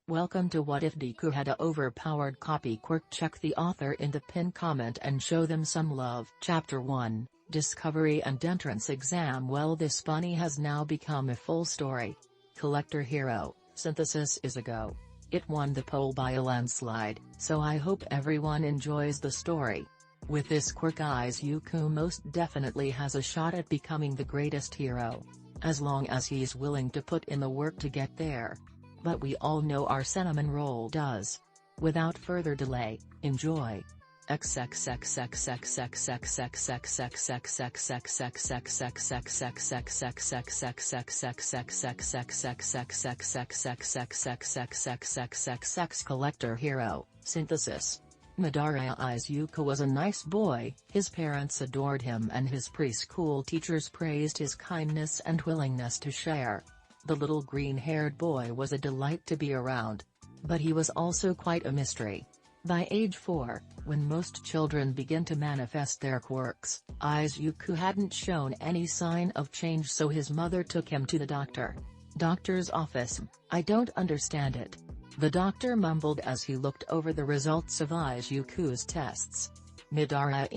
Welcome to What If Deku Had a Overpowered Copy Quirk. Check the author in the pinned comment and show them some love. Chapter 1, Discovery and Entrance Exam. Well, this bunny has now become a full story. Collector hero, synthesis is a go. It won the poll by a landslide, so I hope everyone enjoys the story. With this quirk, Izuku most definitely has a shot at becoming the greatest hero. As long as he's willing to put in the work to get there. But we all know our cinnamon roll does. Without further delay, enjoy. Collector hero, synthesis. Midoriya Izuku was a nice boy, his parents adored him and his preschool teachers praised his kindness and willingness to share. The little green-haired boy was a delight to be around. But he was also quite a mystery. By age 4, when most children begin to manifest their quirks, Izuku hadn't shown any sign of change, so his mother took him to the doctor. Doctor's office. I don't understand it. The doctor mumbled as he looked over the results of Izuku's tests. Midoriya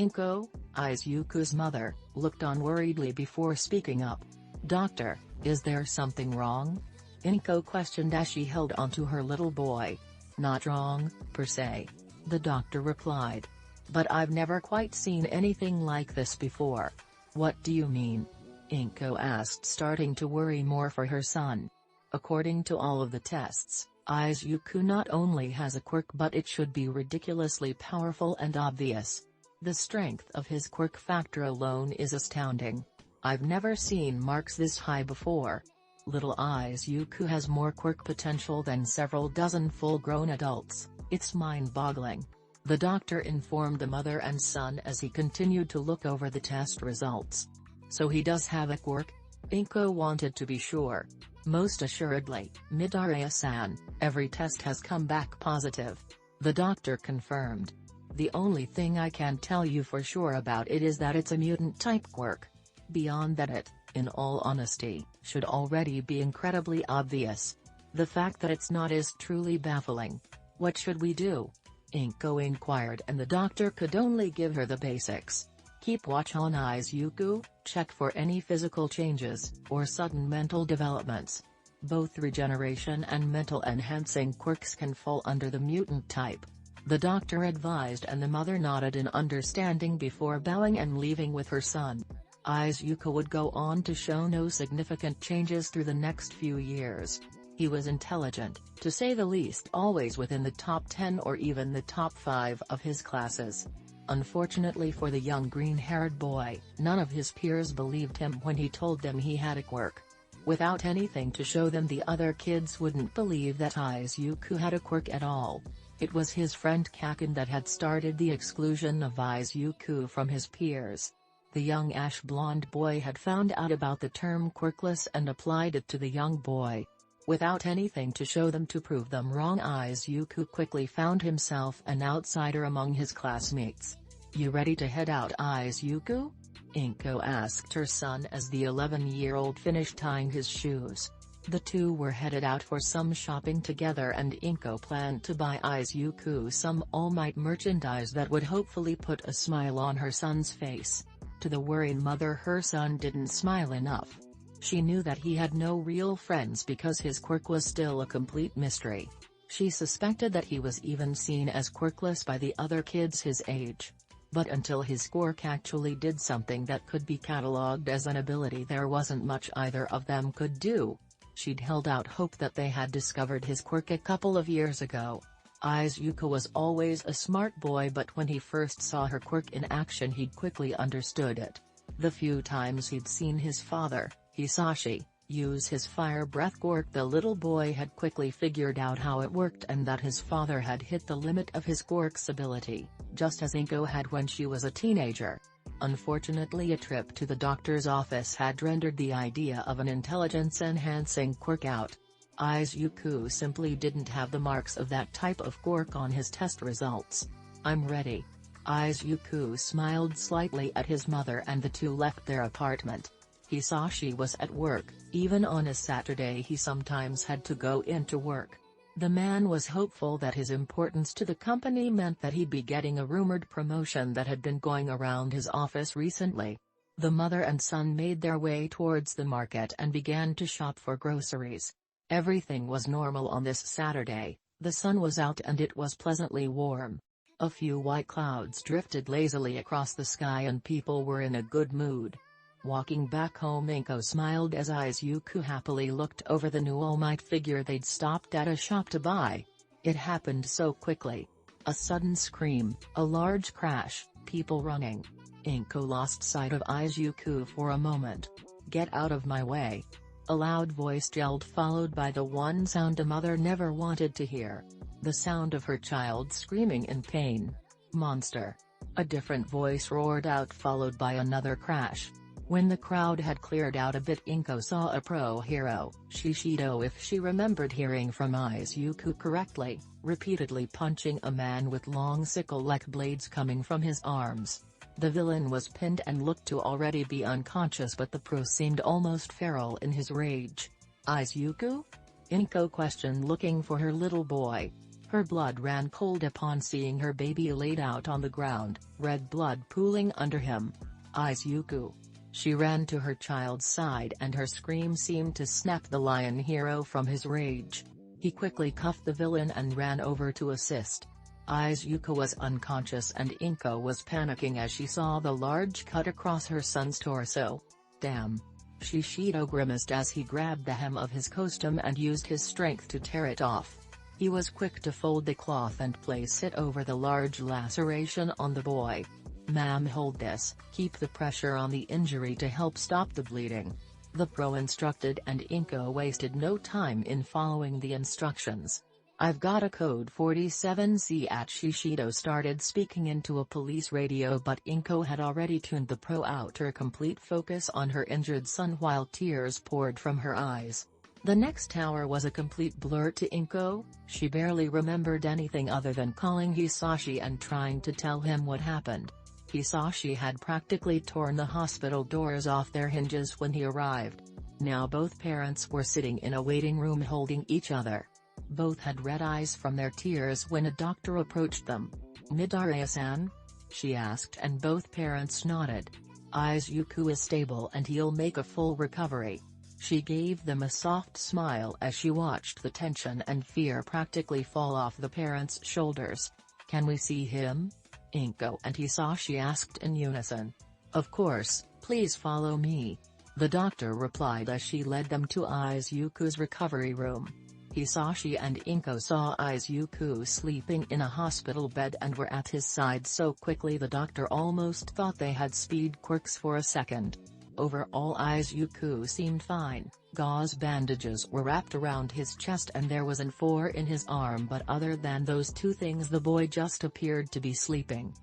Izuku's mother, looked on worriedly before speaking up. Doctor, is there something wrong? Inko questioned as she held onto her little boy. Not wrong, per se. The doctor replied. But I've never quite seen anything like this before. What do you mean? Inko asked, starting to worry more for her son. According to all of the tests, Izuku not only has a quirk, but it should be ridiculously powerful and obvious. The strength of his quirk factor alone is astounding. I've never seen marks this high before. Little Izuku has more quirk potential than several dozen full-grown adults. It's mind-boggling. The doctor informed the mother and son as he continued to look over the test results. So he does have a quirk? Inko wanted to be sure. Most assuredly, Midoriya-san, every test has come back positive. The doctor confirmed. The only thing I can tell you for sure about it is that it's a mutant-type quirk. Beyond that, it, in all honesty, should already be incredibly obvious. The fact that it's not is truly baffling. What should we do? Inko inquired, and the doctor could only give her the basics. Keep watch on Izuku, check for any physical changes, or sudden mental developments. Both regeneration and mental enhancing quirks can fall under the mutant type. The doctor advised, and the mother nodded in understanding before bowing and leaving with her son. Izuku would go on to show no significant changes through the next few years. He was intelligent, to say the least, always within the top 10 or even the top 5 of his classes. Unfortunately for the young green-haired boy, none of his peers believed him when he told them he had a quirk. Without anything to show them, the other kids wouldn't believe that Izuku had a quirk at all. It was his friend Kaken that had started the exclusion of Izuku from his peers. The young ash-blonde boy had found out about the term quirkless and applied it to the young boy. Without anything to show them to prove them wrong, Izuku quickly found himself an outsider among his classmates. You ready to head out, Izuku? Inko asked her son as the 11-year-old finished tying his shoes. The two were headed out for some shopping together, and Inko planned to buy Izuku some all-might merchandise that would hopefully put a smile on her son's face. To the worried mother, her son didn't smile enough. She knew that he had no real friends because his quirk was still a complete mystery. She suspected that he was even seen as quirkless by the other kids his age. But until his quirk actually did something that could be catalogued as an ability, there wasn't much either of them could do. She'd held out hope that they had discovered his quirk a couple of years ago. Izuku was always a smart boy, but when he first saw her quirk in action, he'd quickly understood it. The few times he'd seen his father, Hisashi, use his fire breath quirk, the little boy had quickly figured out how it worked and that his father had hit the limit of his quirk's ability, just as Inko had when she was a teenager. Unfortunately, a trip to the doctor's office had rendered the idea of an intelligence-enhancing quirk out. Izuku simply didn't have the marks of that type of quirk on his test results. I'm ready. Izuku smiled slightly at his mother, and the two left their apartment. Hisashi was at work. Even on a Saturday he sometimes had to go into work. The man was hopeful that his importance to the company meant that he'd be getting a rumored promotion that had been going around his office recently. The mother and son made their way towards the market and began to shop for groceries. Everything was normal on this Saturday. The sun was out and it was pleasantly warm. A few white clouds drifted lazily across the sky and people were in a good mood. Walking back home, Inko smiled as Izuku happily looked over the new all-might figure they'd stopped at a shop to buy. It happened so quickly. A sudden scream, a large crash, people running. Inko lost sight of Izuku for a moment. "Get out of my way!" A loud voice yelled, followed by the one sound a mother never wanted to hear. The sound of her child screaming in pain. "Monster!" A different voice roared out, followed by another crash. When the crowd had cleared out a bit, Inko saw a pro hero, Shishido, if she remembered hearing from Izuku correctly, repeatedly punching a man with long sickle-like blades coming from his arms. The villain was pinned and looked to already be unconscious, but the pro seemed almost feral in his rage. "Izuku?" Inko questioned, looking for her little boy. Her blood ran cold upon seeing her baby laid out on the ground, red blood pooling under him. "Izuku!" She ran to her child's side and her scream seemed to snap the lion hero from his rage. He quickly cuffed the villain and ran over to assist. Izuku was unconscious and Inko was panicking as she saw the large cut across her son's torso. "Damn!" Shishido grimaced as he grabbed the hem of his costume and used his strength to tear it off. He was quick to fold the cloth and place it over the large laceration on the boy. "Ma'am, hold this, keep the pressure on the injury to help stop the bleeding," the pro instructed, and Inko wasted no time in following the instructions. "I've got a code 47C at." Shishido started speaking into a police radio, but Inko had already tuned the pro out, her complete focus on her injured son while tears poured from her eyes. The next hour was a complete blur to Inko. She barely remembered anything other than calling Hisashi and trying to tell him what happened. Hisashi had practically torn the hospital doors off their hinges when he arrived. Now both parents were sitting in a waiting room holding each other. Both had red eyes from their tears when a doctor approached them. "Midoriya-san?" she asked, and both parents nodded. "Izuku is stable and he'll make a full recovery." She gave them a soft smile as she watched the tension and fear practically fall off the parents' shoulders. "Can we see him?" Inko and Hisashi asked in unison. "Of course, please follow me," the doctor replied as she led them to Izuku's recovery room. Hisashi and Inko saw Izuku sleeping in a hospital bed and were at his side so quickly the doctor almost thought they had speed quirks for a second. Overall, Izuku seemed fine. Gauze bandages were wrapped around his chest and there was an 4 in his arm, but other than those two things the boy just appeared to be sleeping.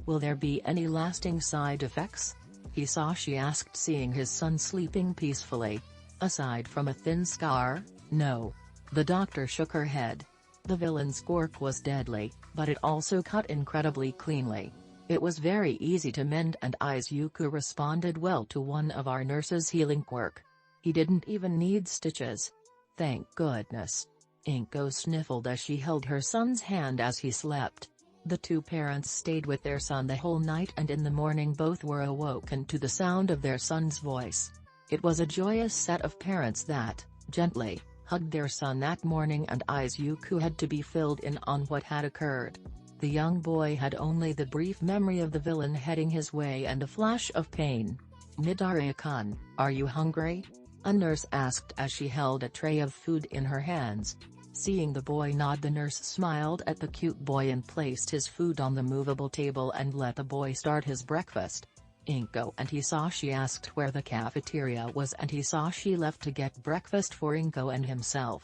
"Will there be any lasting side effects?" Hisashi asked, seeing his son sleeping peacefully. "Aside from a thin scar, no." The doctor shook her head. The villain's quirk was deadly, but it also cut incredibly cleanly. It was very easy to mend and Izuku responded well to one of our nurse's healing quirk. He didn't even need stitches. "Thank goodness." Inko sniffled as she held her son's hand as he slept. The two parents stayed with their son the whole night and in the morning both were awoken to the sound of their son's voice. It was a joyous set of parents that, gently, hugged their son that morning, and Izuku had to be filled in on what had occurred. The young boy had only the brief memory of the villain heading his way and a flash of pain. "Midoriya-kun, are you hungry?" a nurse asked as she held a tray of food in her hands. Seeing the boy nod, the nurse smiled at the cute boy and placed his food on the movable table and let the boy start his breakfast. Inko and Hisashi asked where the cafeteria was and Hisashi left to get breakfast for Inko and himself.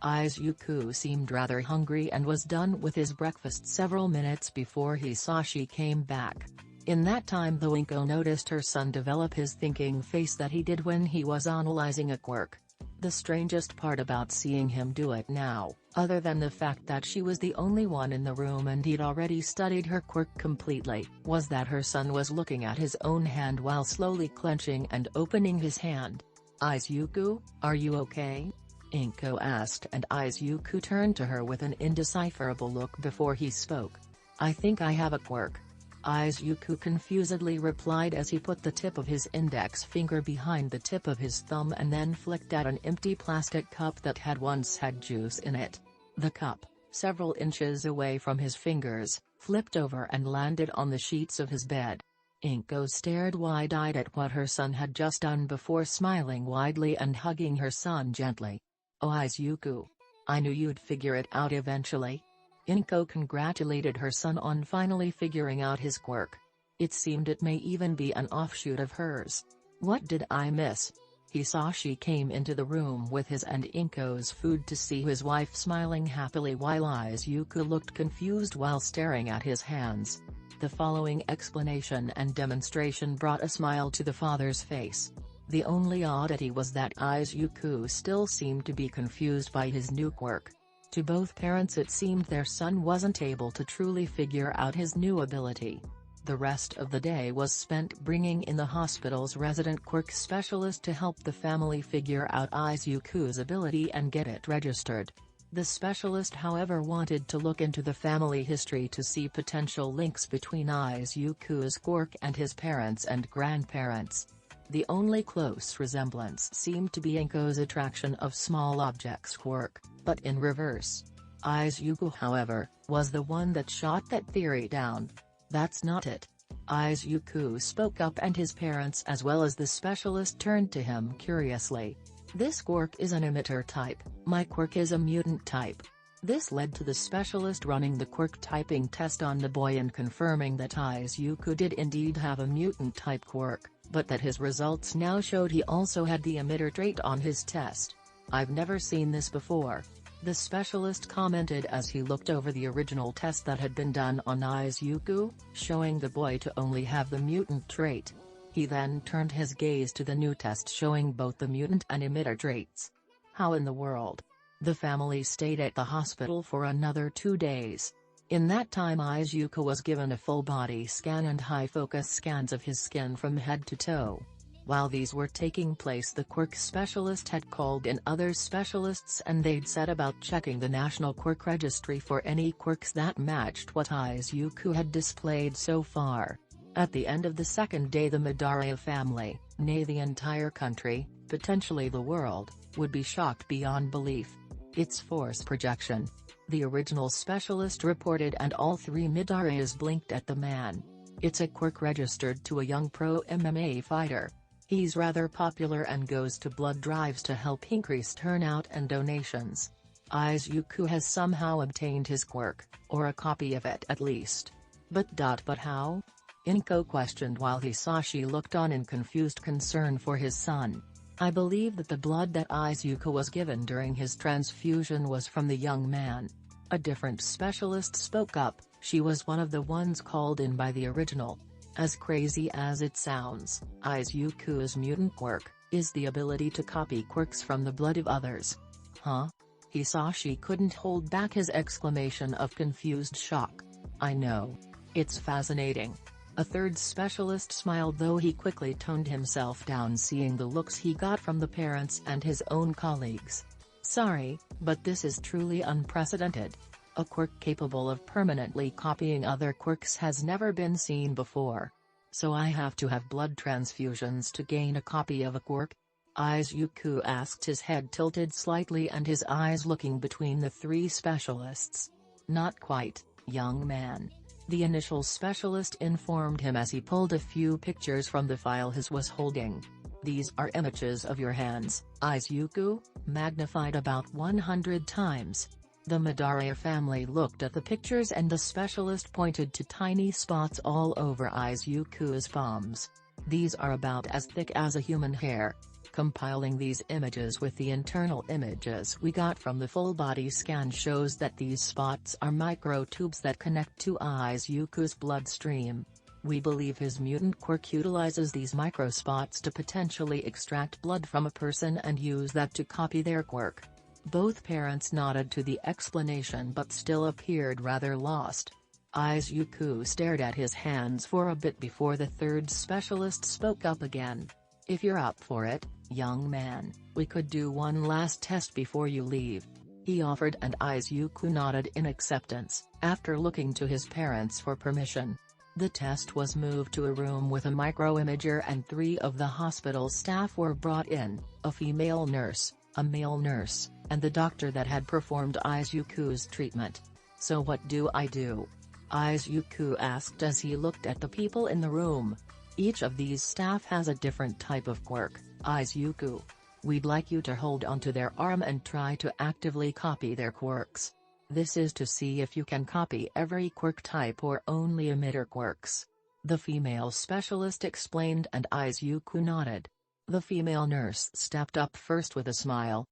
Izuku seemed rather hungry and was done with his breakfast several minutes before Hisashi came back. In that time though, Inko noticed her son develop his thinking face that he did when he was analyzing a quirk. The strangest part about seeing him do it now, other than the fact that she was the only one in the room and he'd already studied her quirk completely, was that her son was looking at his own hand while slowly clenching and opening his hand. "Izuku, are you okay?" Inko asked, and Izuku turned to her with an indecipherable look before he spoke. I think I have a quirk. Izuku confusedly replied as he put the tip of his index finger behind the tip of his thumb and then flicked at an empty plastic cup that had once had juice in it. The cup, several inches away from his fingers, flipped over and landed on the sheets of his bed. Inko stared wide-eyed at what her son had just done before smiling widely and hugging her son gently. Oh Izuku. I knew you'd figure it out eventually. Inko congratulated her son on finally figuring out his quirk. It seemed it may even be an offshoot of hers. What did I miss? Hisashi came into the room with his and Inko's food to see his wife smiling happily while Izuku looked confused while staring at his hands. The following explanation and demonstration brought a smile to the father's face. The only oddity was that Izuku still seemed to be confused by his new quirk. To both parents it seemed their son wasn't able to truly figure out his new ability. The rest of the day was spent bringing in the hospital's resident quirk specialist to help the family figure out Izuku's ability and get it registered. The specialist however wanted to look into the family history to see potential links between Izuku's quirk and his parents and grandparents. The only close resemblance seemed to be Inko's attraction of small objects quirk, but in reverse. Izuku however, was the one that shot that theory down. That's not it. Izuku spoke up and his parents as well as the specialist turned to him curiously. This quirk is an emitter type, my quirk is a mutant type. This led to the specialist running the quirk typing test on the boy and confirming that Izuku did indeed have a mutant type quirk, but that his results now showed he also had the emitter trait on his test. I've never seen this before. The specialist commented as he looked over the original test that had been done on Izuku, showing the boy to only have the mutant trait. He then turned his gaze to the new test showing both the mutant and emitter traits. How in the world? The family stayed at the hospital for another 2 days. In that time Izuku was given a full body scan and high-focus scans of his skin from head to toe. While these were taking place the quirk specialist had called in other specialists and they'd set about checking the National Quirk Registry for any quirks that matched what Izuku had displayed so far. At the end of the second day the Midoriya family, nay the entire country, potentially the world, would be shocked beyond belief. It's force projection. The original specialist reported and all three Midoriyas blinked at the man. It's a quirk registered to a young pro MMA fighter. He's rather popular and goes to blood drives to help increase turnout and donations. Izuku has somehow obtained his quirk, or a copy of it at least. But how? Inko questioned while Hisashi looked on in confused concern for his son. I believe that the blood that Izuku was given during his transfusion was from the young man. A different specialist spoke up, she was one of the ones called in by the original. As crazy as it sounds, Izuku's mutant quirk is the ability to copy quirks from the blood of others. Huh? Hisashi couldn't hold back his exclamation of confused shock. I know. It's fascinating. A third specialist smiled though he quickly toned himself down seeing the looks he got from the parents and his own colleagues. Sorry, but this is truly unprecedented. A quirk capable of permanently copying other quirks has never been seen before. So I have to have blood transfusions to gain a copy of a quirk? Izuku asked, his head tilted slightly and his eyes looking between the three specialists. Not quite, young man. The initial specialist informed him as he pulled a few pictures from the file he was holding. These are images of your hands, Izuku, magnified about 100 times. The Midoriya family looked at the pictures and the specialist pointed to tiny spots all over Izuku's palms. These are about as thick as a human hair. Compiling these images with the internal images we got from the full-body scan shows that these spots are microtubes that connect to Izuku's bloodstream. We believe his mutant quirk utilizes these microspots to potentially extract blood from a person and use that to copy their quirk. Both parents nodded to the explanation but still appeared rather lost. Izuku stared at his hands for a bit before the third specialist spoke up again. If you're up for it, "Young man, we could do one last test before you leave," he offered, and Izuku nodded in acceptance, after looking to his parents for permission. The test was moved to a room with a microimager and 3 of the hospital staff were brought in, a female nurse, a male nurse, and the doctor that had performed Izuku's treatment. "So what do I do?" Izuku asked as he looked at the people in the room. "Each of these staff has a different type of quirk, Izuku. We'd like you to hold onto their arm and try to actively copy their quirks. This is to see if you can copy every quirk type or only emitter quirks," the female specialist explained, and Izuku nodded. The female nurse stepped up first with a smile.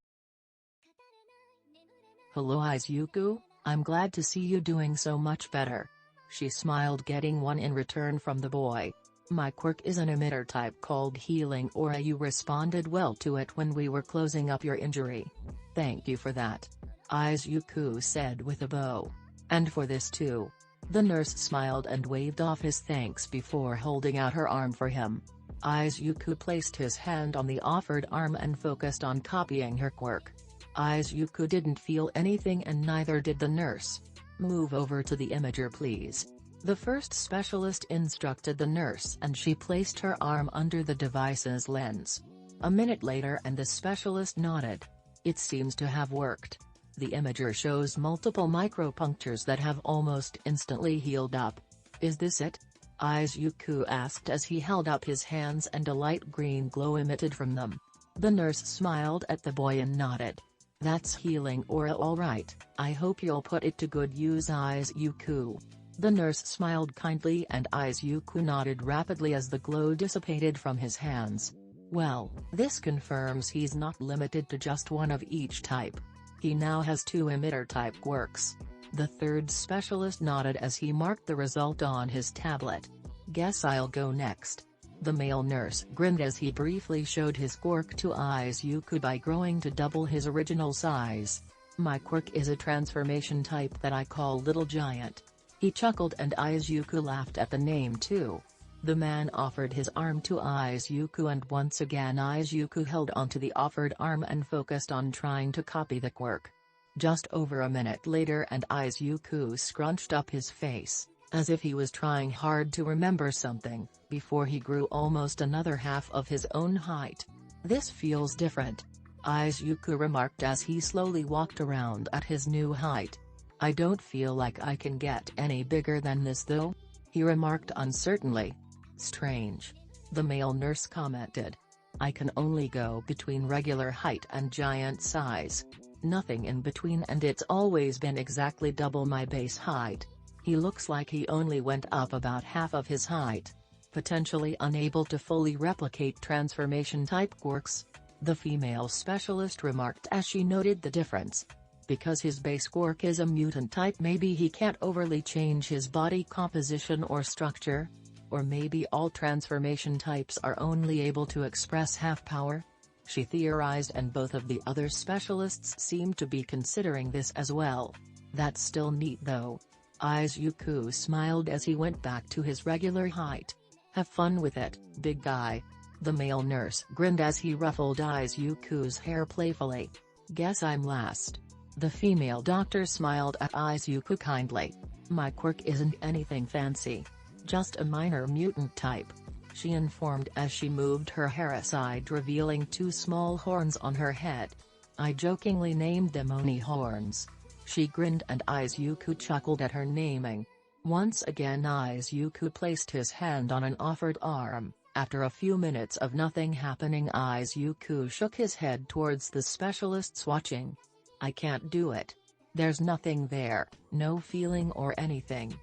"Hello Izuku, I'm glad to see you doing so much better." She smiled, getting one in return from the boy. "My quirk is an emitter type called Healing Aura. You responded well to it when we were closing up your injury. Thank you for that," Izuku said with a bow. "And for this too." The nurse smiled and waved off his thanks before holding out her arm for him. Izuku placed his hand on the offered arm and focused on copying her quirk. Izuku didn't feel anything, and neither did the nurse. "Move over to the imager please," the first specialist instructed the nurse, and she placed her arm under the device's lens. A minute later and the specialist nodded. "It seems to have worked." The imager shows multiple micropunctures that have almost instantly healed up. "Is this it?" Izuku asked as he held up his hands, and a light green glow emitted from them. The nurse smiled at the boy and nodded. "That's Healing Aura all right. I hope you'll put it to good use Izuku." The nurse smiled kindly and Izuku nodded rapidly as the glow dissipated from his hands. "Well, this confirms he's not limited to just one of each type. He now has 2 emitter-type quirks." The third specialist nodded as he marked the result on his tablet. "Guess I'll go next." The male nurse grinned as he briefly showed his quirk to Izuku by growing to double his original size. "My quirk is a transformation type that I call Little Giant." He chuckled, and Izuku laughed at the name too. The man offered his arm to Izuku, and once again Izuku held onto the offered arm and focused on trying to copy the quirk. Just over a minute later and Izuku scrunched up his face, as if he was trying hard to remember something, before he grew almost another half of his own height. "This feels different," Izuku remarked as he slowly walked around at his new height. "I don't feel like I can get any bigger than this though," he remarked uncertainly. "Strange," the male nurse commented. "I can only go between regular height and giant size. Nothing in between, and it's always been exactly double my base height." He looks like he only went up about half of his height. "Potentially unable to fully replicate transformation-type quirks," the female specialist remarked as she noted the difference. "Because his base quirk is a mutant type, maybe he can't overly change his body composition or structure? Or maybe all transformation types are only able to express half power?" she theorized, and both of the other specialists seemed to be considering this as well. "That's still neat though." Izuku smiled as he went back to his regular height. "Have fun with it, big guy." The male nurse grinned as he ruffled Izuku's hair playfully. "Guess I'm last." The female doctor smiled at Izuku kindly. "My quirk isn't anything fancy. Just a minor mutant type," she informed as she moved her hair aside, revealing 2 small horns on her head. "I jokingly named them Oni horns." She grinned and Izuku chuckled at her naming. Once again Izuku placed his hand on an offered arm. After a few minutes of nothing happening, Izuku shook his head towards the specialists watching. "I can't do it. There's nothing there, no feeling or anything,"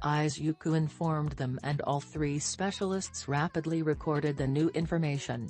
Izuku informed them, and all 3 specialists rapidly recorded the new information.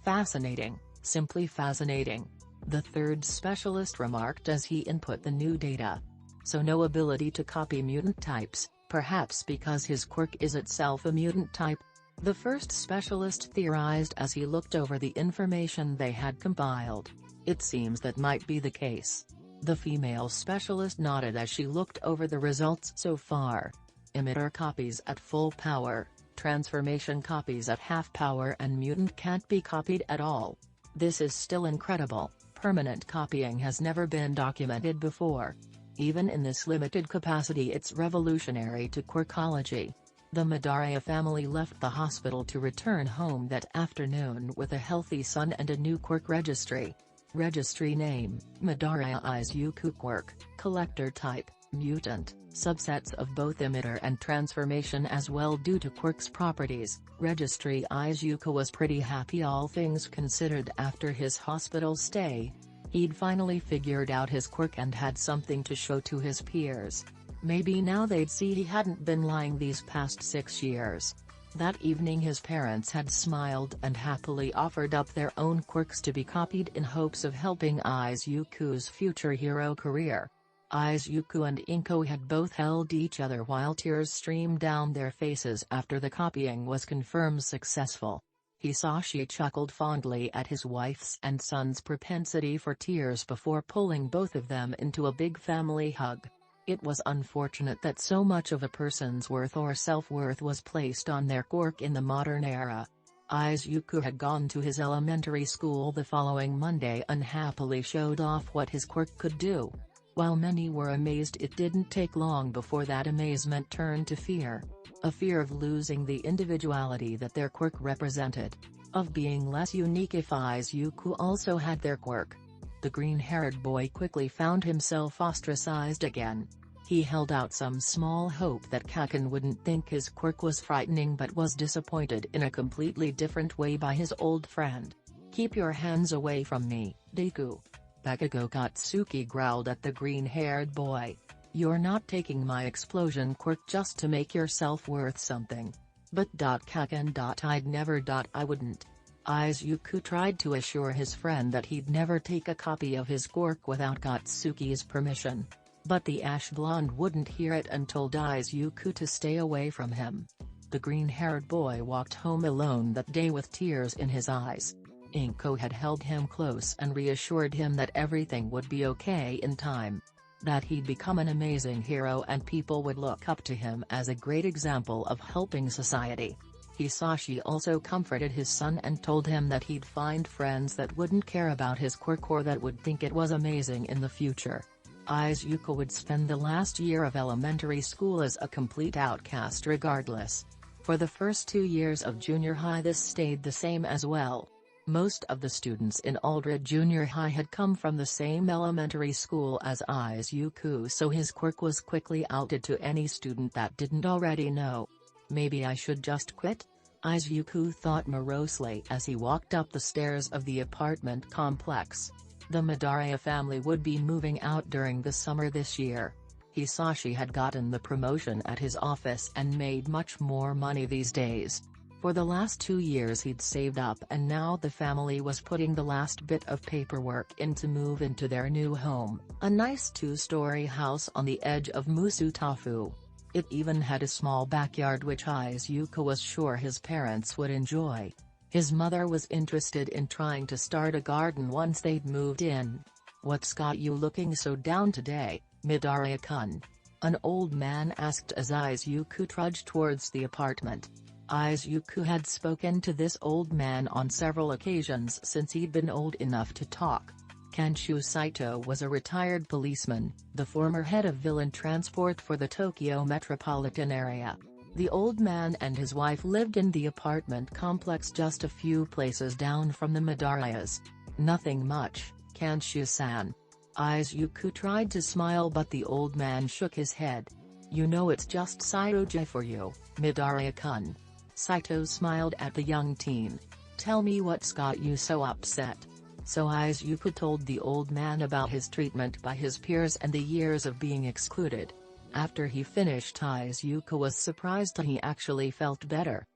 "Fascinating, simply fascinating," the third specialist remarked as he input the new data. "So no ability to copy mutant types, perhaps because his quirk is itself a mutant type?" the first specialist theorized as he looked over the information they had compiled. "It seems that might be the case." The female specialist nodded as she looked over the results so far. Emitter copies at full power, transformation copies at half power, and mutant can't be copied at all. This is still incredible. Permanent copying has never been documented before. Even in this limited capacity, it's revolutionary to quirkology. The Midoriya family left the hospital to return home that afternoon with a healthy son and a new quirk registry. Registry name: Midoriya Izuku. Quirk: collector type, mutant, subsets of both emitter and transformation as well due to Quirk's properties. Registry: Izuku was pretty happy all things considered after his hospital stay. He'd finally figured out his quirk and had something to show to his peers. Maybe now they'd see he hadn't been lying these past 6 years. That evening his parents had smiled and happily offered up their own quirks to be copied in hopes of helping Izuku's future hero career. Izuku and Inko had both held each other while tears streamed down their faces after the copying was confirmed successful. Hisashi chuckled fondly at his wife's and son's propensity for tears before pulling both of them into a big family hug. It was unfortunate that so much of a person's worth or self-worth was placed on their quirk in the modern era. Izuku had gone to his elementary school the following Monday and happily showed off what his quirk could do. While many were amazed, it didn't take long before that amazement turned to fear. A fear of losing the individuality that their quirk represented. Of being less unique if Izuku also had their quirk. The green-haired boy quickly found himself ostracized again. He held out some small hope that Kaken wouldn't think his quirk was frightening, but was disappointed in a completely different way by his old friend. "Keep your hands away from me, Deku." Bakugo Katsuki growled at the green-haired boy. "You're not taking my explosion quirk just to make yourself worth something." "But Kaken. I'd never. I wouldn't." Izuku tried to assure his friend that he'd never take a copy of his quirk without Katsuki's permission. But the ash blonde wouldn't hear it and told Izuku to stay away from him. The green-haired boy walked home alone that day with tears in his eyes. Inko had held him close and reassured him that everything would be okay in time. That he'd become an amazing hero and people would look up to him as a great example of helping society. Hisashi also comforted his son and told him that he'd find friends that wouldn't care about his quirk or that would think it was amazing in the future. Izuku would spend the last year of elementary school as a complete outcast regardless. For the first 2 years of junior high this stayed the same as well. Most of the students in Aldred Junior High had come from the same elementary school as Izuku, so his quirk was quickly outed to any student that didn't already know. "Maybe I should just quit?" Izuku thought morosely as he walked up the stairs of the apartment complex. The Midoriya family would be moving out during the summer this year. Hisashi had gotten the promotion at his office and made much more money these days. For the last 2 years he'd saved up and now the family was putting the last bit of paperwork in to move into their new home, a nice 2-story house on the edge of Musutafu. It even had a small backyard which Izuku was sure his parents would enjoy. His mother was interested in trying to start a garden once they'd moved in. "What's got you looking so down today, Midoriya-kun?" an old man asked as Izuku trudged towards the apartment. Izuku had spoken to this old man on several occasions since he'd been old enough to talk. Kanshu Saito was a retired policeman, the former head of villain transport for the Tokyo metropolitan area. The old man and his wife lived in the apartment complex just a few places down from the Midoriyas. "Nothing much, Kanshu-san." Izuku tried to smile but the old man shook his head. "You know it's just Saito-ji for you, Midoriya-kun." Saito smiled at the young teen. "Tell me what's got you so upset." So Izuku told the old man about his treatment by his peers and the years of being excluded. After he finished, Izuku was surprised that he actually felt better.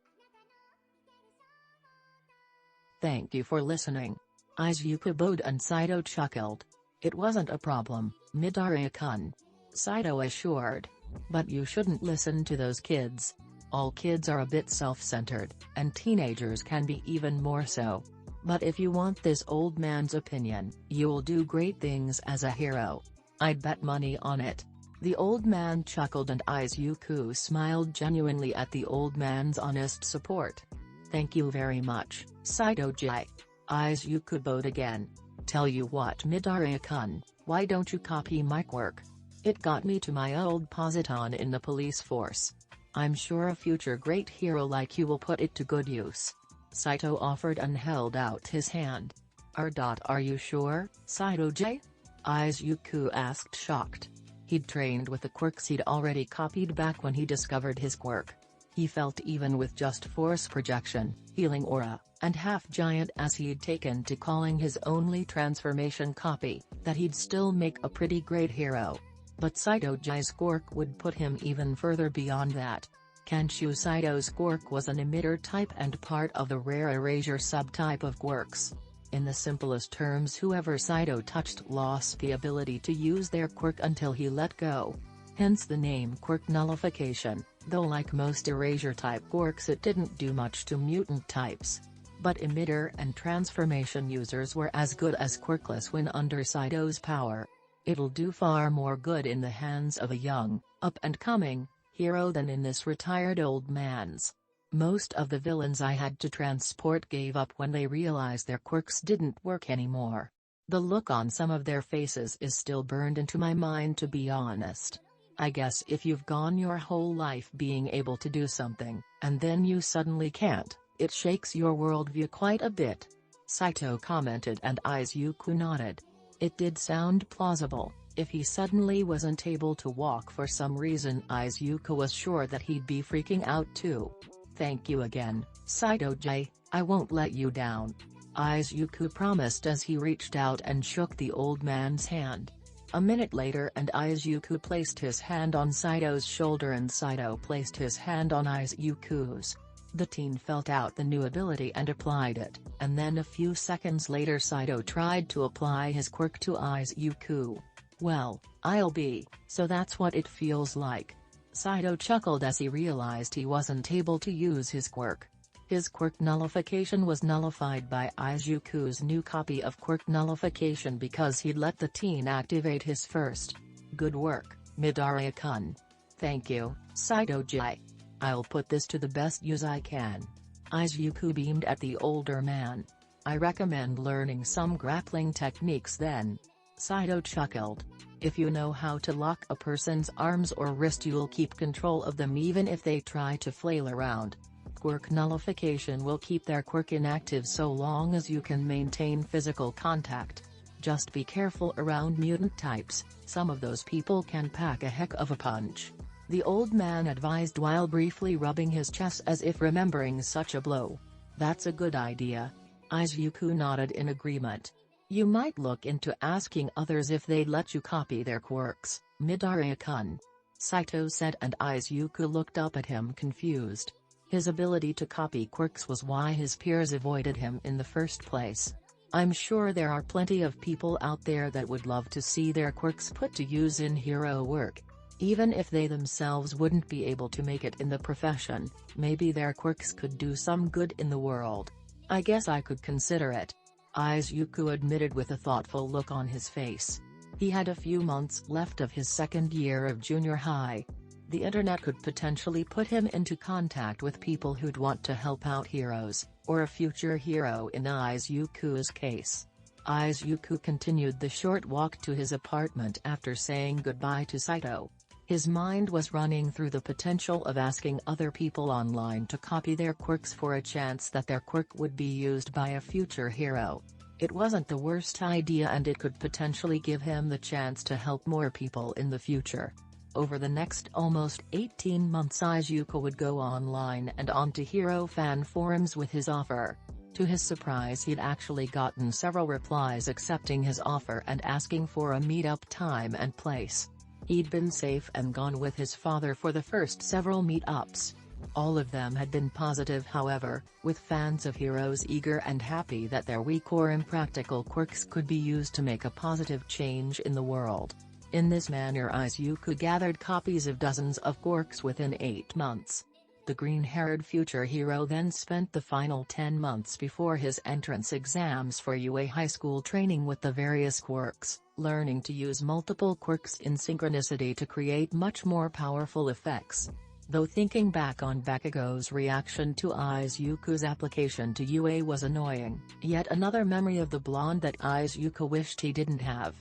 "Thank you for listening." Izuku bowed and Saito chuckled. "It wasn't a problem, Midoriya-kun," Saito assured. "But you shouldn't listen to those kids. All kids are a bit self-centered, and teenagers can be even more so. But if you want this old man's opinion, you'll do great things as a hero. I'd bet money on it." The old man chuckled and Izuku smiled genuinely at the old man's honest support. "Thank you very much, Saito-ji. Izuku bowed again. Tell you what, Midoriya-kun, why don't you copy my quirk? It got me to my old positon in the police force. I'm sure a future great hero like you will put it to good use. Saito offered and held out his hand. Are you sure, Saito-J? Izuku asked, shocked. He'd trained with the quirks he'd already copied back when he discovered his quirk. He felt even with just force projection, healing aura, and half-giant as he'd taken to calling his only transformation copy, that he'd still make a pretty great hero. But Saito-J's quirk would put him even further beyond that. Kanshu Saito's quirk was an emitter type and part of the rare erasure subtype of quirks. In the simplest terms, whoever Saito touched lost the ability to use their quirk until he let go. Hence the name quirk nullification, though like most erasure-type quirks it didn't do much to mutant types. But emitter and transformation users were as good as quirkless when under Saito's power. It'll do far more good in the hands of a young, up-and-coming, hero than in this retired old man's. Most of the villains I had to transport gave up when they realized their quirks didn't work anymore. The look on some of their faces is still burned into my mind, to be honest. I guess if you've gone your whole life being able to do something, and then you suddenly can't, it shakes your worldview quite a bit. Saito commented, and Izuku nodded. It did sound plausible. If he suddenly wasn't able to walk for some reason, Izuku was sure that he'd be freaking out too. Thank you again, Saito-J, I won't let you down. Izuku promised as he reached out and shook the old man's hand. A minute later and Izuku placed his hand on Saito's shoulder and Saito placed his hand on Izuku's. The teen felt out the new ability and applied it, and then a few seconds later Saito tried to apply his quirk to Izuku. Well, I'll be, so that's what it feels like. Saito chuckled as he realized he wasn't able to use his quirk. His quirk nullification was nullified by Izuku's new copy of quirk nullification because he'd let the teen activate his first. Good work, Midoriya-kun. Thank you, Saito-J. I'll put this to the best use I can. Izuku beamed at the older man. I recommend learning some grappling techniques then. Saito chuckled. If you know how to lock a person's arms or wrist, you'll keep control of them even if they try to flail around. Quirk nullification will keep their quirk inactive so long as you can maintain physical contact. Just be careful around mutant types, some of those people can pack a heck of a punch. The old man advised while briefly rubbing his chest as if remembering such a blow. That's a good idea. Izuku nodded in agreement. You might look into asking others if they'd let you copy their quirks, Midoriya-kun. Saito said, and Izuku looked up at him confused. His ability to copy quirks was why his peers avoided him in the first place. I'm sure there are plenty of people out there that would love to see their quirks put to use in hero work. Even if they themselves wouldn't be able to make it in the profession, maybe their quirks could do some good in the world. I guess I could consider it. Izuku admitted with a thoughtful look on his face. He had a few months left of his second year of junior high. The internet could potentially put him into contact with people who'd want to help out heroes, or a future hero in Izuku's case. Izuku continued the short walk to his apartment after saying goodbye to Saito. His mind was running through the potential of asking other people online to copy their quirks for a chance that their quirk would be used by a future hero. It wasn't the worst idea, and it could potentially give him the chance to help more people in the future. Over the next almost 18 months, Izuku would go online and onto hero fan forums with his offer. To his surprise, he'd actually gotten several replies accepting his offer and asking for a meetup time and place. He'd been safe and gone with his father for the first several meetups. All of them had been positive, however, with fans of heroes eager and happy that their weak or impractical quirks could be used to make a positive change in the world. In this manner, Izuku gathered copies of dozens of quirks within 8 months. The green-haired future hero then spent the final 10 months before his entrance exams for UA high school training with the various quirks, learning to use multiple quirks in synchronicity to create much more powerful effects. though thinking back on Bakugo's reaction to Izuku's application to UA was annoying. Yet another memory of the blonde that Izuku wished he didn't have.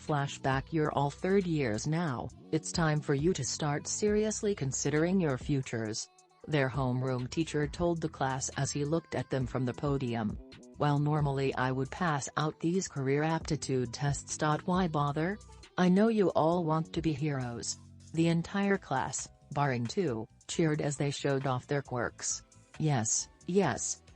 Flashback: you're all third years now, it's time for you to start seriously considering your futures. Their homeroom teacher told the class as he looked at them from the podium. Well, normally I would pass out these career aptitude tests. Why bother? I know you all want to be heroes. The entire class, barring two, cheered as they showed off their quirks. Yes,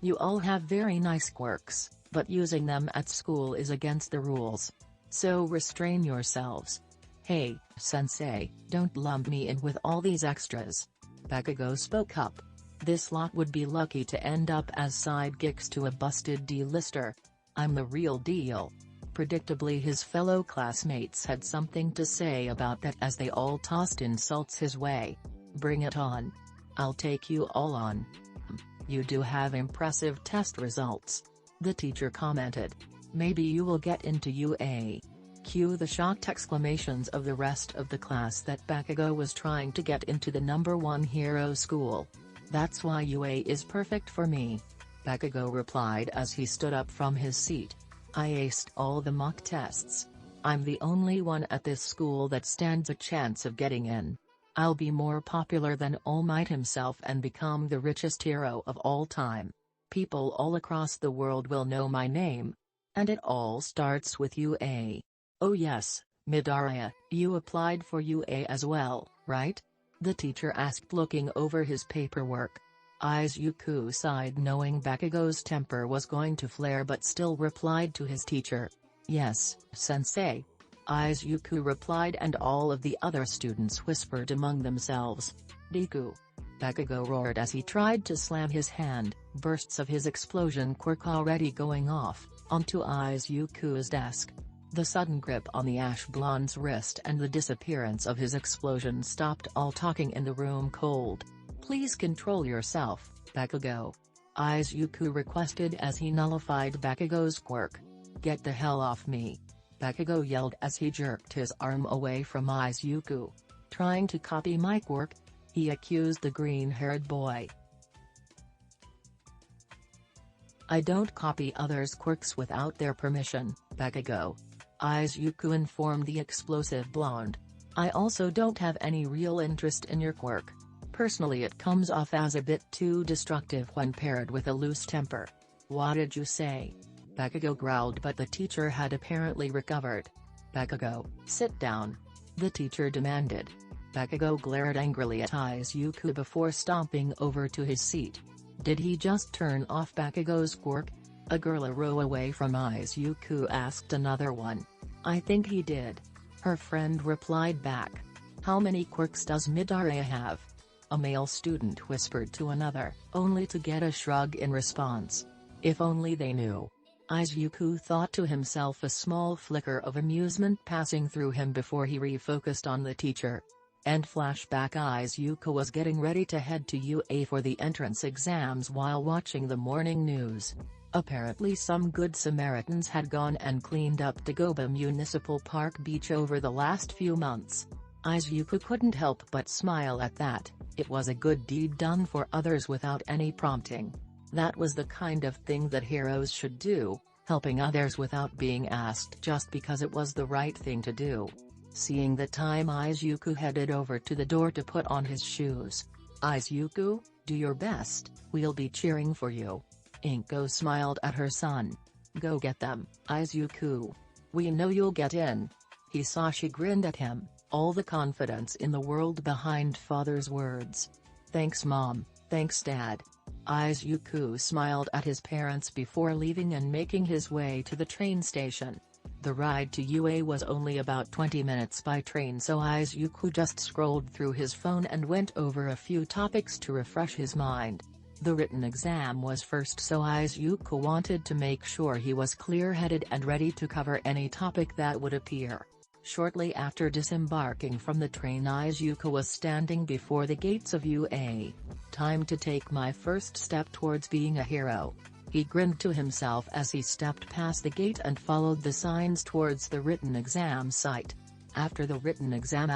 you all have very nice quirks, but using them at school is against the rules. So restrain yourselves. Hey, sensei, don't lump me in with all these extras. Bakugo spoke up. This lot would be lucky to end up as sidekicks to a busted D-lister. I'm the real deal. Predictably, his fellow classmates had something to say about that as they all tossed insults his way. Bring it on. I'll take you all on. You do have impressive test results. The teacher commented. Maybe you will get into UA. Cue the shocked exclamations of the rest of the class that Bakugo was trying to get into the #1 hero school. That's why UA is perfect for me. Bakugo replied as he stood up from his seat. I aced all the mock tests. I'm the only one at this school that stands a chance of getting in. I'll be more popular than All Might himself and become the richest hero of all time. People all across the world will know my name. And it all starts with UA. Oh yes, Midoriya, you applied for UA as well, right? The teacher asked, looking over his paperwork. Izuku sighed, knowing Bakugo's temper was going to flare, but still replied to his teacher. Yes, sensei. Izuku replied, and all of the other students whispered among themselves. Deku. Bakugo roared as he tried to slam his hand, bursts of his explosion quirk already going off, onto Izuku's desk. The sudden grip on the ash blonde's wrist and the disappearance of his explosion stopped all talking in the room cold. Please control yourself, Bakugo. Izuku requested as he nullified Bakugo's quirk. Get the hell off me. Bakugo yelled as he jerked his arm away from Izuku. Trying to copy my quirk? He accused the green-haired boy. I don't copy others' quirks without their permission, Bakugo. Izuku informed the explosive blonde. I also don't have any real interest in your quirk. Personally, it comes off as a bit too destructive when paired with a loose temper. What did you say? Bakugo growled, but the teacher had apparently recovered. Bakugo, sit down. The teacher demanded. Bakugo glared angrily at Izuku before stomping over to his seat. Did he just turn off Bakugo's quirk? A girl a row away from Izuku asked another one. I think he did. Her friend replied back. How many quirks does Midoriya have? A male student whispered to another, only to get a shrug in response. If only they knew. Izuku thought to himself, a small flicker of amusement passing through him before he refocused on the teacher. End flashback: Izuku was getting ready to head to UA for the entrance exams while watching the morning news. Apparently some good Samaritans had gone and cleaned up Dagoba Municipal Park beach over the last few months. Izuku couldn't help but smile at that. It was a good deed done for others without any prompting. That was the kind of thing that heroes should do, helping others without being asked just because it was the right thing to do. Seeing the time, Izuku headed over to the door to put on his shoes. Izuku, do your best, we'll be cheering for you. Inko smiled at her son. Go get them, Izuku. We know you'll get in. Hisashi grinned at him, all the confidence in the world behind father's words. Thanks Mom, thanks Dad. Izuku smiled at his parents before leaving and making his way to the train station. The ride to UA was only about 20 minutes by train, so Izuku just scrolled through his phone and went over a few topics to refresh his mind. The written exam was first, so Izuku wanted to make sure he was clear-headed and ready to cover any topic that would appear. Shortly after disembarking from the train, Izuku was standing before the gates of UA. Time to take my first step towards being a hero. He grinned to himself as he stepped past the gate and followed the signs towards the written exam site. After the written exam,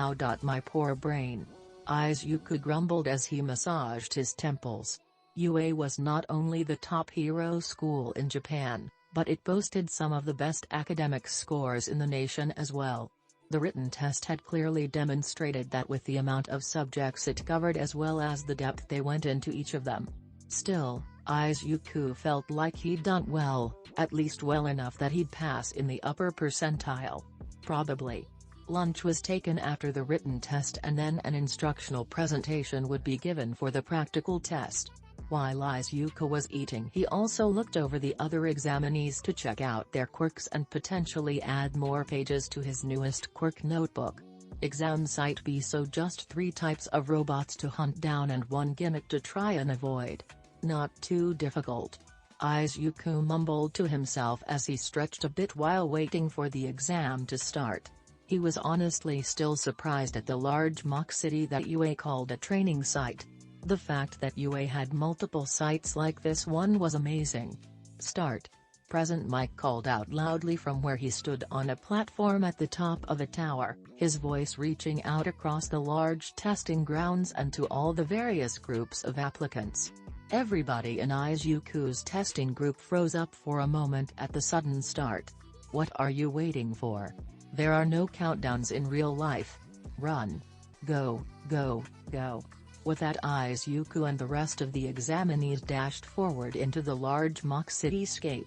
my poor brain. Izuku grumbled as he massaged his temples. UA was not only the top hero school in Japan, but it boasted some of the best academic scores in the nation as well. The written test had clearly demonstrated that with the amount of subjects it covered as well as the depth they went into each of them. Still, Izuku felt like he'd done well, at least well enough that he'd pass in the upper percentile. Probably. Lunch was taken after the written test and then an instructional presentation would be given for the practical test. While Izuku was eating, he also looked over the other examinees to check out their quirks and potentially add more pages to his newest quirk notebook. Exam Site B: so just 3 types of robots to hunt down and 1 gimmick to try and avoid. Not too difficult. Izuku mumbled to himself as he stretched a bit while waiting for the exam to start. He was honestly still surprised at the large mock city that UA called a training site. The fact that UA had multiple sites like this one was amazing. Start. Present Mike called out loudly from where he stood on a platform at the top of a tower, his voice reaching out across the large testing grounds and to all the various groups of applicants. Everybody in Izuku's testing group froze up for a moment at the sudden start. What are you waiting for? There are no countdowns in real life. Run. Go, go, go. With that, Izuku and the rest of the examinees dashed forward into the large mock cityscape.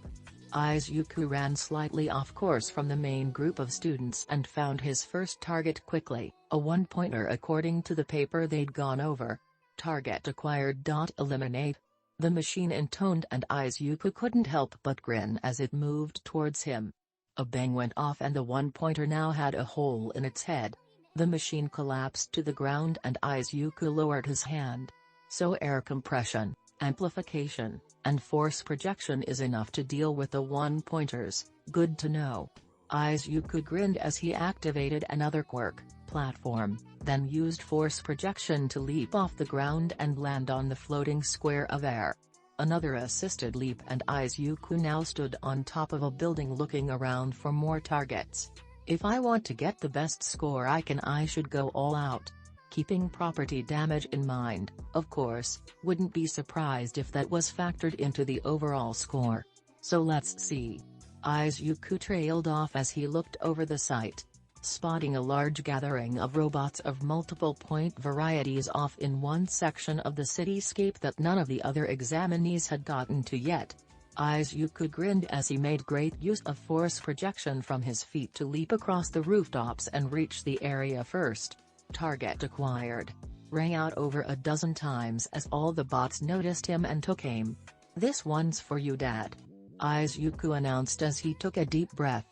Izuku ran slightly off course from the main group of students and found his first target quickly, a 1-pointer according to the paper they'd gone over. Target acquired. Eliminate. The machine intoned and Izuku couldn't help but grin as it moved towards him. A bang went off and the 1-pointer now had a hole in its head. The machine collapsed to the ground and Izuku lowered his hand. So air compression, amplification, and force projection is enough to deal with the 1-pointers, good to know. Izuku grinned as he activated another quirk, platform, then used force projection to leap off the ground and land on the floating square of air. Another assisted leap and Izuku now stood on top of a building looking around for more targets. If I want to get the best score I should go all out. Keeping property damage in mind, of course, wouldn't be surprised if that was factored into the overall score. So let's see. Izuku trailed off as he looked over the site. Spotting a large gathering of robots of multiple point varieties off in one section of the cityscape that none of the other examinees had gotten to yet. Izuku grinned as he made great use of force projection from his feet to leap across the rooftops and reach the area first. Target acquired. Rang out over a dozen times as all the bots noticed him and took aim. This one's for you, Dad. Izuku announced as he took a deep breath.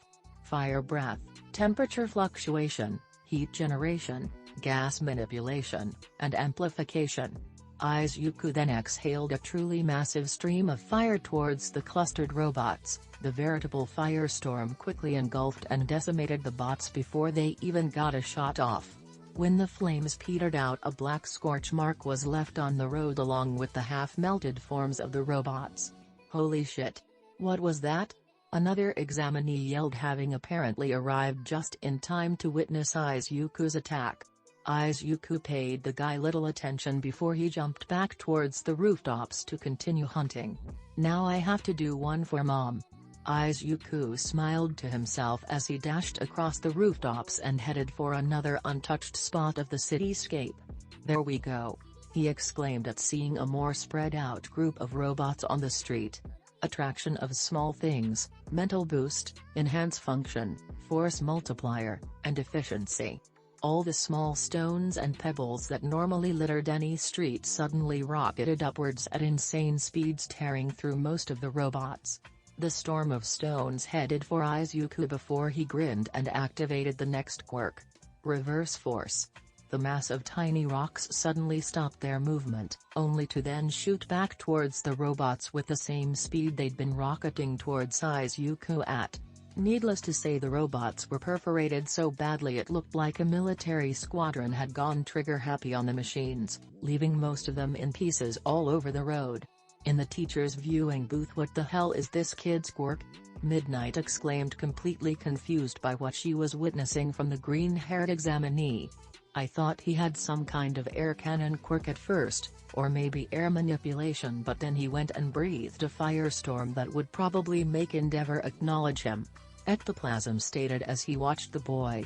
Fire breath, temperature fluctuation, heat generation, gas manipulation, and amplification. Izuku then exhaled a truly massive stream of fire towards the clustered robots. The veritable firestorm quickly engulfed and decimated the bots before they even got a shot off. When the flames petered out, a black scorch mark was left on the road along with the half-melted forms of the robots. Holy shit! What was that? Another examinee yelled, having apparently arrived just in time to witness Izuku's attack. Izuku paid the guy little attention before he jumped back towards the rooftops to continue hunting. Now I have to do one for Mom. Izuku smiled to himself as he dashed across the rooftops and headed for another untouched spot of the cityscape. There we go! He exclaimed at seeing a more spread-out group of robots on the street. Attraction of small things, mental boost, enhance function, force multiplier, and efficiency. All the small stones and pebbles that normally littered any street suddenly rocketed upwards at insane speeds, tearing through most of the robots. The storm of stones headed for Izuku before he grinned and activated the next quirk. Reverse force. The mass of tiny rocks suddenly stopped their movement, only to then shoot back towards the robots with the same speed they'd been rocketing towards Izuku at. Needless to say, the robots were perforated so badly it looked like a military squadron had gone trigger-happy on the machines, leaving most of them in pieces all over the road. In the teacher's viewing booth, what the hell is this kid's quirk? Midnight exclaimed, completely confused by what she was witnessing from the green-haired examinee. I thought he had some kind of air cannon quirk at first, or maybe air manipulation, but then he went and breathed a firestorm that would probably make Endeavor acknowledge him," Ectoplasm stated as he watched the boy.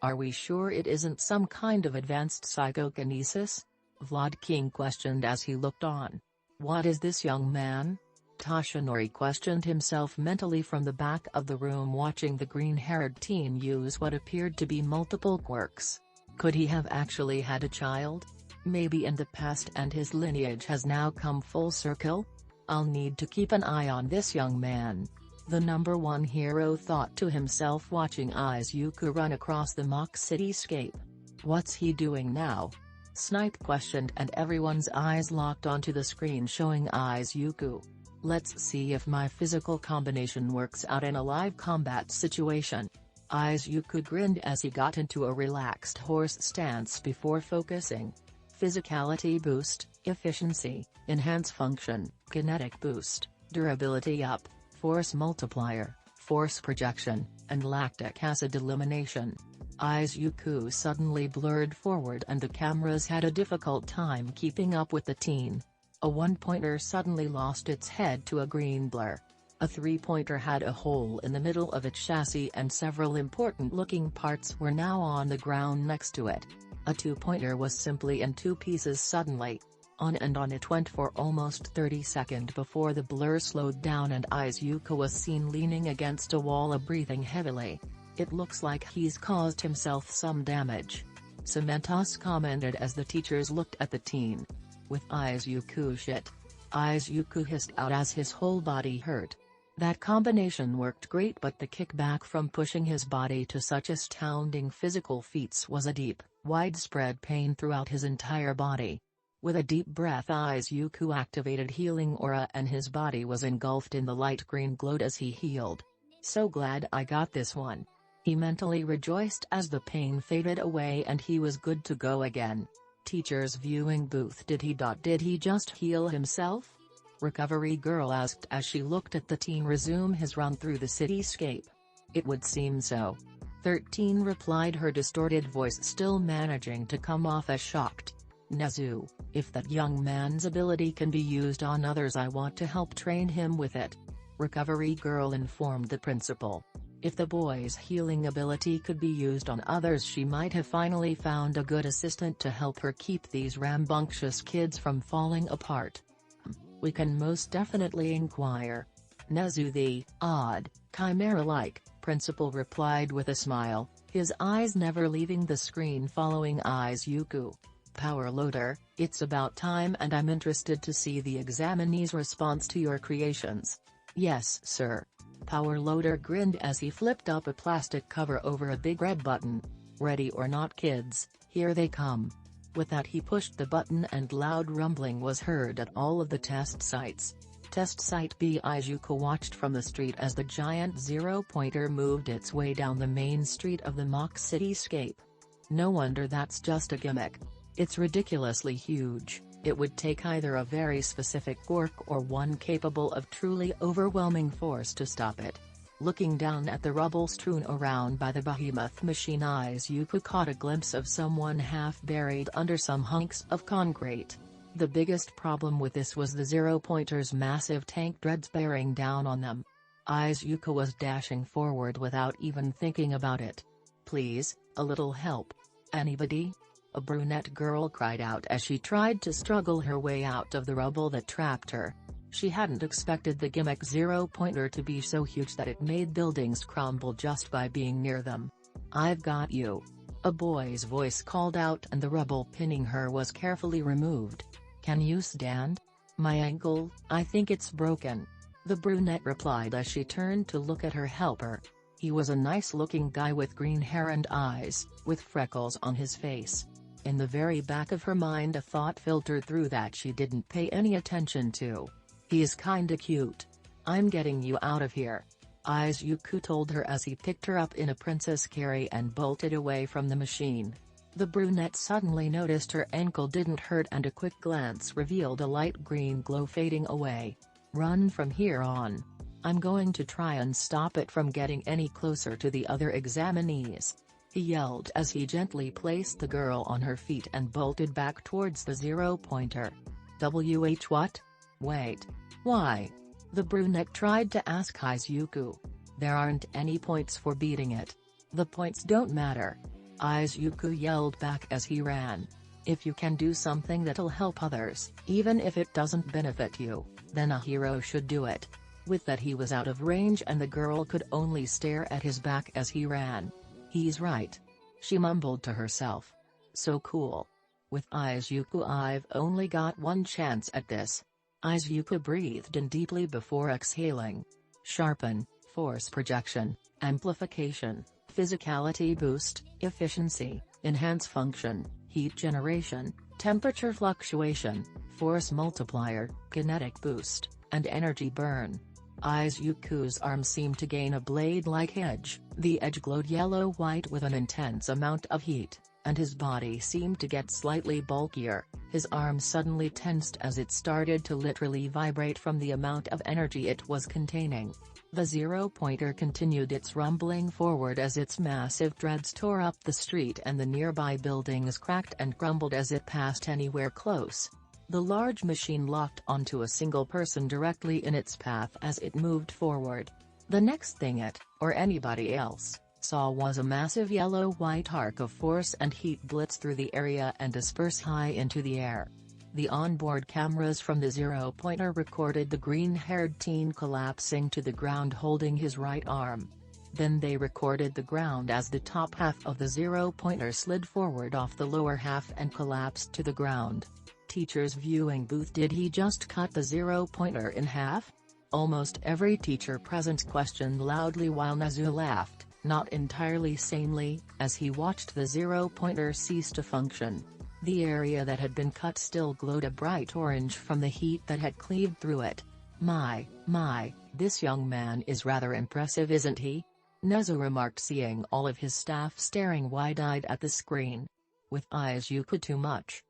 "Are we sure it isn't some kind of advanced psychokinesis?" Vlad King questioned as he looked on. "What is this, young man?" Toshinori questioned himself mentally from the back of the room, watching the green-haired teen use what appeared to be multiple quirks. Could he have actually had a child? Maybe in the past, and his lineage has now come full circle? "I'll need to keep an eye on this young man," the number one hero thought to himself, watching Izuku run across the mock cityscape. "What's he doing now?" Snipe questioned, and everyone's eyes locked onto the screen showing Izuku. "Let's see if my physical combination works out in a live combat situation." Izuku grinned as he got into a relaxed horse stance before focusing. Physicality boost, efficiency, enhance function, kinetic boost, durability up, force multiplier, force projection, and lactic acid elimination. Izuku suddenly blurred forward and the cameras had a difficult time keeping up with the teen. A one-pointer suddenly lost its head to a green blur. A three-pointer had a hole in the middle of its chassis and several important-looking parts were now on the ground next to it. A two-pointer was simply in two pieces suddenly. On and on it went for almost 30 seconds before the blur slowed down and Izuku was seen leaning against a wall, breathing heavily. "It looks like he's caused himself some damage," Cementos commented as the teachers looked at the teen. "With Izuku shit." Izuku hissed out as his whole body hurt. That combination worked great, but the kickback from pushing his body to such astounding physical feats was a deep, widespread pain throughout his entire body. With a deep breath, Izuku activated Healing Aura and his body was engulfed in the light green glow as he healed. "So glad I got this one." He mentally rejoiced as the pain faded away and he was good to go again. Teacher's viewing booth. Did he just heal himself?" Recovery Girl asked as she looked at the teen resume his run through the cityscape. "It would seem so," 13 replied, her distorted voice still managing to come off as shocked. "Nezu, if that young man's ability can be used on others, I want to help train him with it," Recovery Girl informed the principal. If the boy's healing ability could be used on others, she might have finally found a good assistant to help her keep these rambunctious kids from falling apart. "We can most definitely inquire." "Nezu the odd, chimera-like," principal replied with a smile, his eyes never leaving the screen following Izuku. "Power Loader, it's about time, and I'm interested to see the examinee's response to your creations." "Yes, sir." Power Loader grinned as he flipped up a plastic cover over a big red button. "Ready or not, kids, here they come." With that, he pushed the button and loud rumbling was heard at all of the test sites. Test Site B. Izuku watched from the street as the giant zero-pointer moved its way down the main street of the mock cityscape. No wonder that's just a gimmick. It's ridiculously huge. It would take either a very specific quirk or one capable of truly overwhelming force to stop it. Looking down at the rubble strewn around by the behemoth machine, Izuku caught a glimpse of someone half buried under some hunks of concrete. The biggest problem with this was the zero-pointer's massive tank dreads bearing down on them. Izuku was dashing forward without even thinking about it. "Please, a little help. Anybody?" a brunette girl cried out as she tried to struggle her way out of the rubble that trapped her. She hadn't expected the gimmick zero-pointer to be so huge that it made buildings crumble just by being near them. "I've got you," a boy's voice called out, and the rubble pinning her was carefully removed. "Can you stand?" "My ankle, I think it's broken," the brunette replied as she turned to look at her helper. He was a nice-looking guy with green hair and eyes, with freckles on his face. In the very back of her mind, a thought filtered through that she didn't pay any attention to. "He's kinda cute. I'm getting you out of here," Izuku told her as he picked her up in a princess carry and bolted away from the machine. The brunette suddenly noticed her ankle didn't hurt, and a quick glance revealed a light green glow fading away. "Run from here on." I'm going to try and stop it from getting any closer to the other examinees," he yelled as he gently placed the girl on her feet and bolted back towards the zero-pointer. What? Wait. Why?" the brunette tried to ask Izuku. "There aren't any points for beating it. The points don't matter," Izuku yelled back as he ran. "If you can do something that'll help others, even if it doesn't benefit you, then a hero should do it." With that, he was out of range and the girl could only stare at his back as he ran. "He's right," she mumbled to herself. "So cool. With Izuku, I've only got one chance at this." Izuku breathed in deeply before exhaling. Sharpen, force projection, amplification, physicality boost, efficiency, enhance function, heat generation, temperature fluctuation, force multiplier, kinetic boost, and energy burn. Izuku's arm seemed to gain a blade-like edge, the edge glowed yellow-white with an intense amount of heat, and his body seemed to get slightly bulkier. His arm suddenly tensed as it started to literally vibrate from the amount of energy it was containing. The zero-pointer continued its rumbling forward as its massive treads tore up the street and the nearby buildings cracked and crumbled as it passed anywhere close. The large machine locked onto a single person directly in its path as it moved forward. The next thing it, or anybody else, saw was a massive yellow-white arc of force and heat blitz through the area and disperse high into the air. The onboard cameras from the zero-pointer recorded the green-haired teen collapsing to the ground holding his right arm. Then they recorded the ground as the top half of the zero-pointer slid forward off the lower half and collapsed to the ground. Teacher's viewing booth. Did he just cut the zero-pointer in half? Almost every teacher present questioned loudly while Nezu laughed, not entirely sanely, as he watched the zero-pointer cease to function. The area that had been cut still glowed a bright orange from the heat that had cleaved through it. My, this young man is rather impressive, isn't he?" Nezu remarked, seeing all of his staff staring wide-eyed at the screen. With Izuku, too much.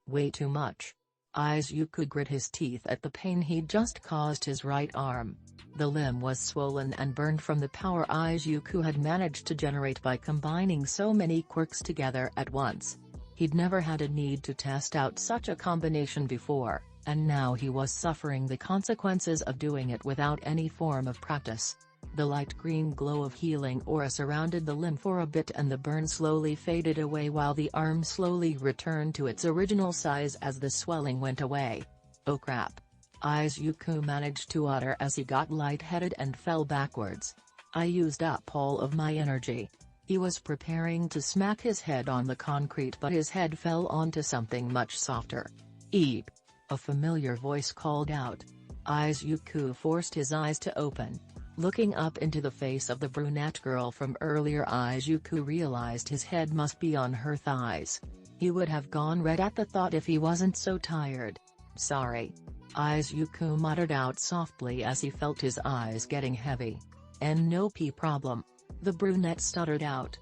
Way too much. Izuku grit his teeth at the pain he'd just caused his right arm. The limb was swollen and burned from the power Izuku had managed to generate by combining so many quirks together at once. He'd never had a need to test out such a combination before, and now he was suffering the consequences of doing it without any form of practice. The light green glow of healing aura surrounded the limb for a bit and the burn slowly faded away while the arm slowly returned to its original size as the swelling went away. "Oh crap," Izuku managed to utter as he got lightheaded and fell backwards. "I used up all of my energy." He was preparing to smack his head on the concrete, but his head fell onto something much softer. "Eep!" a familiar voice called out. Izuku forced his eyes to open. Looking up into the face of the brunette girl from earlier, Izuku realized his head must be on her thighs. He would have gone red at the thought if he wasn't so tired. "Sorry," Izuku muttered out softly as he felt his eyes getting heavy. "No problem," the brunette stuttered out.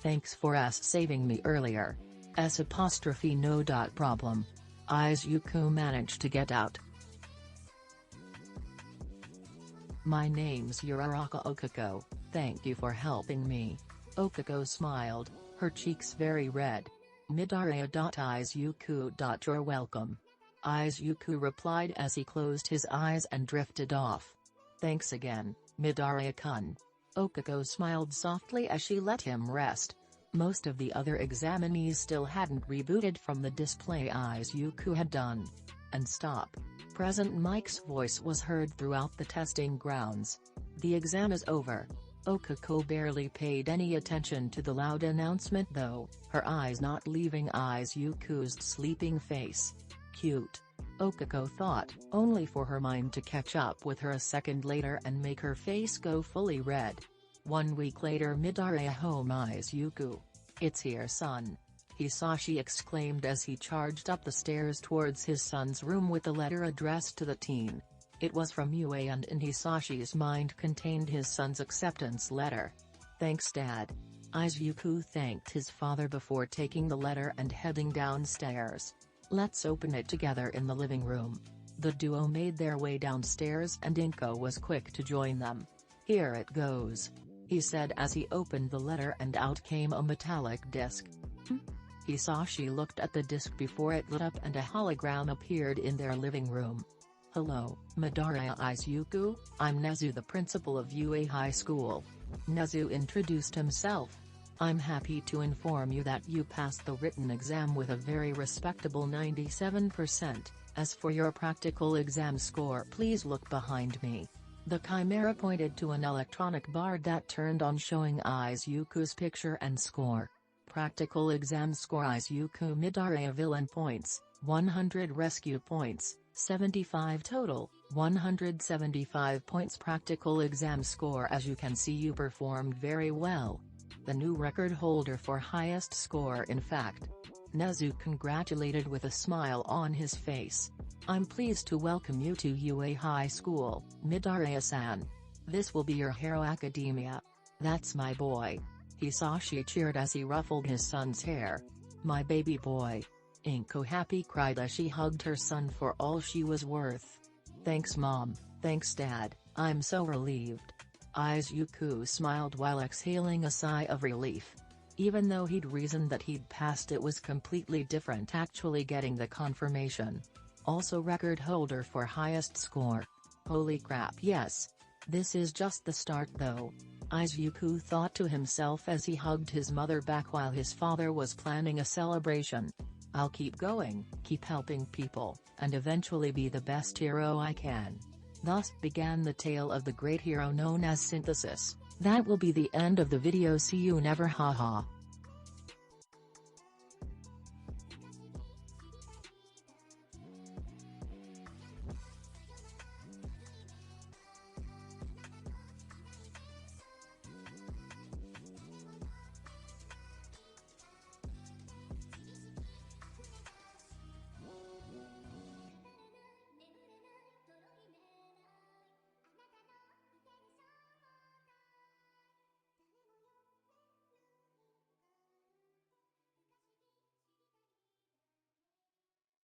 Thanks for saving me earlier." No problem. Izuku managed to get out. "My name's Uraraka Okako, thank you for helping me." Okako smiled, her cheeks very red. Midoriya. Izuku. "You're welcome." Izuku replied as he closed his eyes and drifted off. "Thanks again, Midoriya-kun." Okako smiled softly as she let him rest. Most of the other examinees still hadn't rebooted from the display Izuku had done. "And stop." Present Mike's voice was heard throughout the testing grounds. "The exam is over." Okako barely paid any attention to the loud announcement though, her eyes not leaving Izuku's sleeping face. Cute, Okako thought, only for her mind to catch up with her a second later and make her face go fully red. 1 week later, Midoriya home. "Izuku. It's here, son." Hisashi exclaimed as he charged up the stairs towards his son's room with a letter addressed to the teen. It was from Yue and in Hisashi's mind contained his son's acceptance letter. "Thanks Dad." Izuku thanked his father before taking the letter and heading downstairs. "Let's open it together in the living room." The duo made their way downstairs and Inko was quick to join them. "Here it goes," he said as he opened the letter and out came a metallic disc. Hisashi looked at the disc before it lit up and a hologram appeared in their living room. "Hello, Midoriya Izuku, I'm Nezu, the principal of UA High School." Nezu introduced himself. "I'm happy to inform you that you passed the written exam with a very respectable 97%, as for your practical exam score please look behind me." The Chimera pointed to an electronic bar that turned on showing Izuku's picture and score. Practical exam score: Izuku Midoriya villain points, 100 rescue points, 75 total, 175 points. Practical exam score: as you can see you performed very well. The new record holder for highest score in fact. Nezu congratulated with a smile on his face. "I'm pleased to welcome you to UA High School, Midoriya-san. This will be your hero academia." "That's my boy." Hisashi cheered as he ruffled his son's hair. "My baby boy." Inko happy cried as she hugged her son for all she was worth. "Thanks mom, thanks dad, I'm so relieved." Izuku smiled while exhaling a sigh of relief. Even though he'd reasoned that he'd passed, it was completely different actually getting the confirmation. Also record holder for highest score. Holy crap, yes. This is just the start though. Izuku thought to himself as he hugged his mother back while his father was planning a celebration. "I'll keep going, keep helping people, and eventually be the best hero I can." Thus began the tale of the great hero known as Synthesis. That will be the end of the video. See you never, haha.